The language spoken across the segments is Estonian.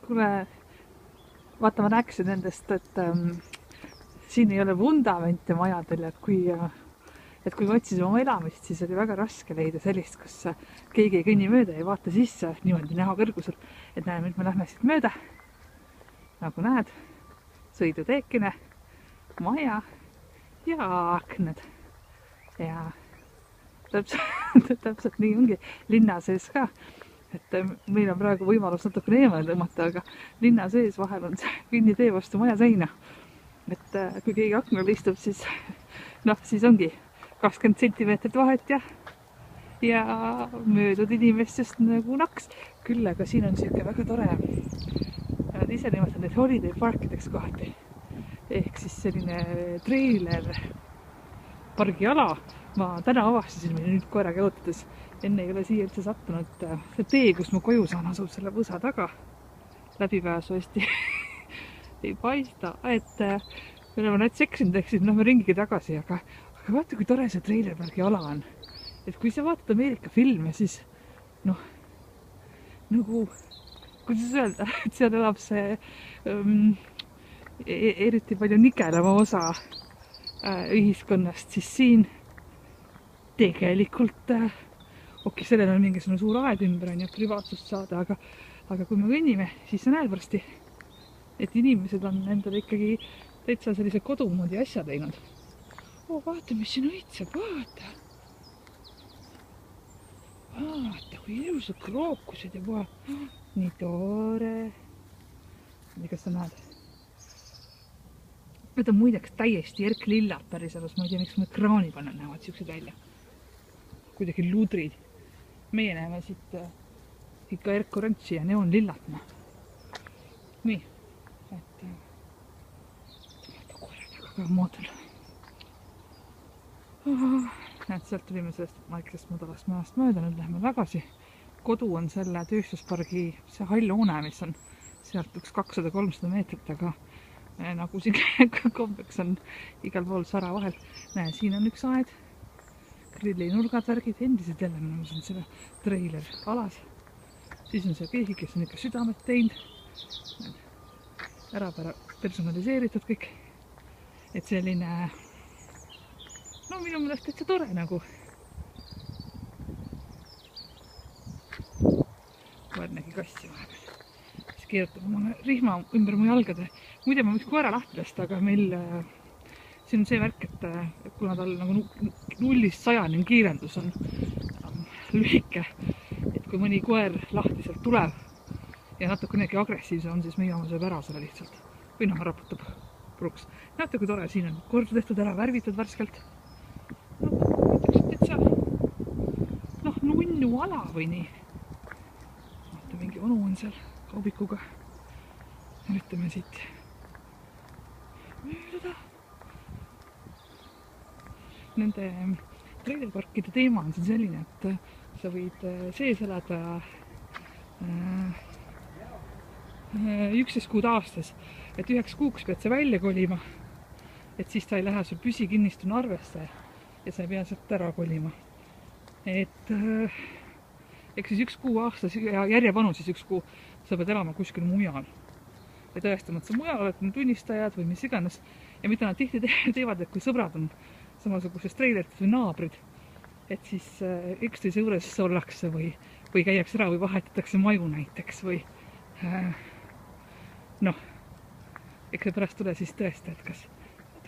kuule, vaata, ma rääkisin nendest, et siin ei ole vundamente majadel, et kui me otsisime oma elamist, siis oli väga raske leida sellist, kus keegi ei kõnni mööda ja vaata sisse niimoodi näha kõrgusel, et näe, nüüd me lähme siit mööda. Nagu näed, sõiduteekine, maja ja aknad. Ja täpselt nii ongi linna sees ka. Et meil on praegu võimalus natukene eemale tõmmata, aga linna sees vahel on see kõnnitee vastu maja seina. Et kui keegi aknal istub, siis siis ongi 20 sentimeetrit vahet ja möödud inimestest nagu naks. Küll aga siin on siuke väga tore, nad ise nimetavad neid holiday parkideks kohati. Ehk siis selline treiler pargiala. Ma täna avastasin meil nüüd koeraga jalutades, enne ei ole siia üldse sattunud. See tee, kus ma koju saan, asub selle võsa taga. Läbipääsu hästi ei paista, et ma näiteks eksinud, lähme ringiga tagasi, aga vaata, kui tore see treilerpargi ala on. Et kui sa vaatad Ameerika filme, siis nagu, kuidas öelda, et seal elab see eriti palju nigelama osa ühiskonnast, siis siin tegelikult sellel on mingisugune suur aed ümber, on privaatsust saada, aga kui me kõnnime, siis sa näed varsti, et inimesed on endale ikkagi täitsa sellise kodumoodi asja teinud. Vaata, mis siin õitseb, vaata, kui ilusad krookused ja nii tore. Kas sa näed? Need on muideks täiesti erklillad päriselus, ma ei tea, miks ma ekraani panen, näevad siuksed välja. Kuidagi ludrid. Meie näeme siit ikka erkorantsi ja neonlillat. Nii, et koera taga ka moodul. Näed, sealt tulime sellest väikesest madalast majast mööda, nüüd lähme tagasi. Kodu on selle tööstuspargi, see hall hoone, mis on sealt üks 200-300 meetrit, aga nagu siin kombeks on igal pool sara vahel. Näe, siin on üks aed. Grilli nurgad värgid, endised jälle ma saan selle treiler alas. Siis on see keegi, kes on ikka südamet teinud. Ära personaliseeritud kõik. Et selline, minu meelest täitsa tore nagu. Võrnegi kassi vahepeal. Siis keerutab omale rihma ümber mu jalgade. Muide, ma võiks koera lahti lasta, aga meil siin on see värk, et kuna tal nagu 0-100 kiirendus on lühike, et kui mõni koer lahti sealt tuleb ja natukene agressiivse on, siis meie oma sööb ära selle lihtsalt. Või raputab puruks. Näete, kui tore siin on. Kord tehtud ära, värvitud värskelt. Täitsa nunnu ala või nii. Vaata, mingi onu on seal kaubikuga. Üritame siit mööduda. Nende treilerparkide teema on siin selline, et sa võid sees elada 11 kuud aastas, et 9 kuuks pead sa välja kolima, et siis ta ei lähe sul püsikinnistuna arvesse ja sa ei pea sealt ära kolima. Et eks siis 1 kuu aastas ja järjepanu siis 1 kuu sa pead elama kuskil mujal. Või tõestama, et sa mujal oled tunnistajad või mis iganes. Ja mida nad tihti teevad, et kui sõbrad on samasuguses treilertis või naabrid, et siis üksteise juures ollakse või käiakse ära või vahetatakse maju näiteks või eks see pärast tule siis tõesta, et kas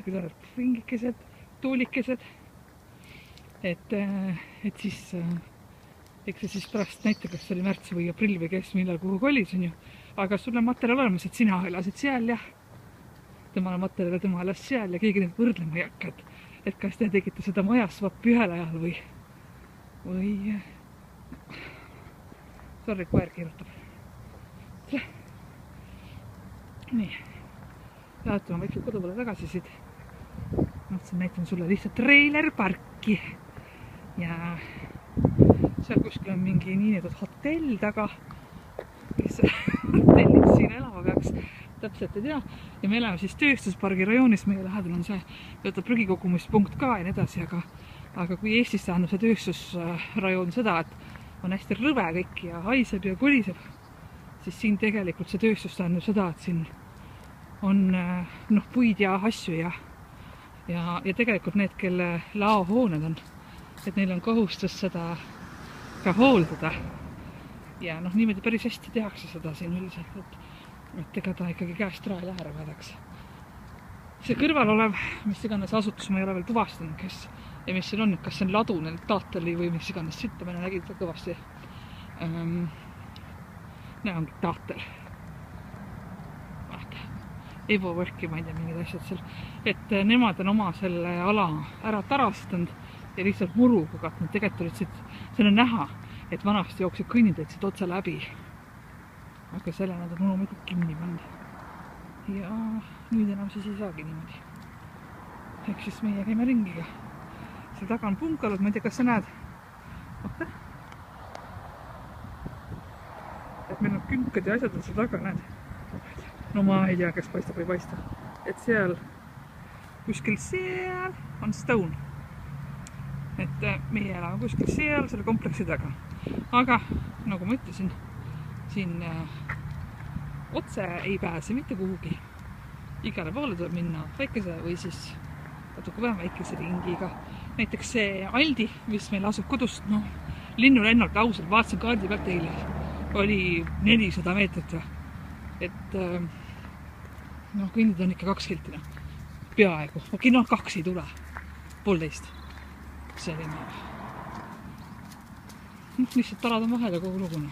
kui tuleb ringikesed, tuulikesed, et siis eks see siis pärast näita, kas see oli märts või aprill või kes millal kuhu kolis on ju, aga sul on materjal olemas, et sina elasid seal ja temal on materjal, tema elas seal ja keegi neid võrdlema ei hakka, et kas te tegite seda majasvappi ühel ajal või sorry, koer keerutab. Nii, jaatama vaikselt kodu poole tagasi siit. Mõtlesin, näitan sulle lihtsalt treilerparki ja seal kuskil on mingi niinedud hotell taga, kes hotellis siin elama peaks. Täpselt ei tea. Ja me elame siis tööstuspargi rajoonis, meie lähedal on see prügikogumispunkt ka ja nii edasi, aga kui Eestis tähendab see tööstusrajoon seda, et on hästi rõve kõik ja haiseb ja koliseb, siis siin tegelikult see tööstus tähendab seda, et siin on puid ja asju ja tegelikult need, kelle laohooned on, et neil on kohustus seda ka hooldada. Ja niimoodi päris hästi tehakse seda siin üldiselt, et ega ta ikkagi käest ära ei lähe rõvedaks. See kõrval olev, mis iganes asutus, ma ei ole veel tuvastanud, kes ja mis siin on, kas see on ladu, Taateli või mis iganes sitta, ma nägin seda kõvasti. Ongi Taatel. Evo Võrki, ma ei tea, mingid asjad seal. Et nemad on oma selle ala ära tarastanud ja lihtsalt muruga katnud. Tegelikult olid siit, seal on näha, et vanasti jooksid kõnniteed siit otsa läbi. Aga selle nad on loomulikult kinni pannud. Ja nüüd enam siis ei saagi niimoodi. Ehk siis meie käime ringiga. Seal taga on punkalud, ma ei tea, kas sa näed. Oota. Et meil on künkad ja asjad on seal taga, näed. No ma ei tea, kas paistab või paista. Et seal, kuskil seal on Stone. Et meie elame kuskil seal, selle kompleksi taga. Aga, nagu ma ütlesin, siin otse ei pääse mitte kuhugi. Igale poole tuleb minna väikese või siis natuke vähem väikese ringiga. Näiteks see Aldi, mis meil asub kodust, linnulennult ausalt, vaatasin kaardi pealt eile, oli 400 meetrit. Et kõndid on ikka 2 kilti, peaaegu. 2 ei tule, 1,5. Selline. Lihtsalt talad on vahel ja kogu luguna.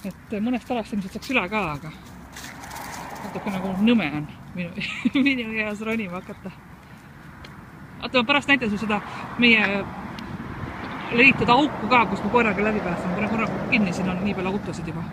Et mõnest talast ilmselt saaks üle ka, aga natuke nagu nõme on minu eas ronima hakata. Oota, ma pärast näitan su seda meie leitud auku ka, kus ma korraga läbi pääsen. Ma korraga kinni, siin on nii palju autosid juba.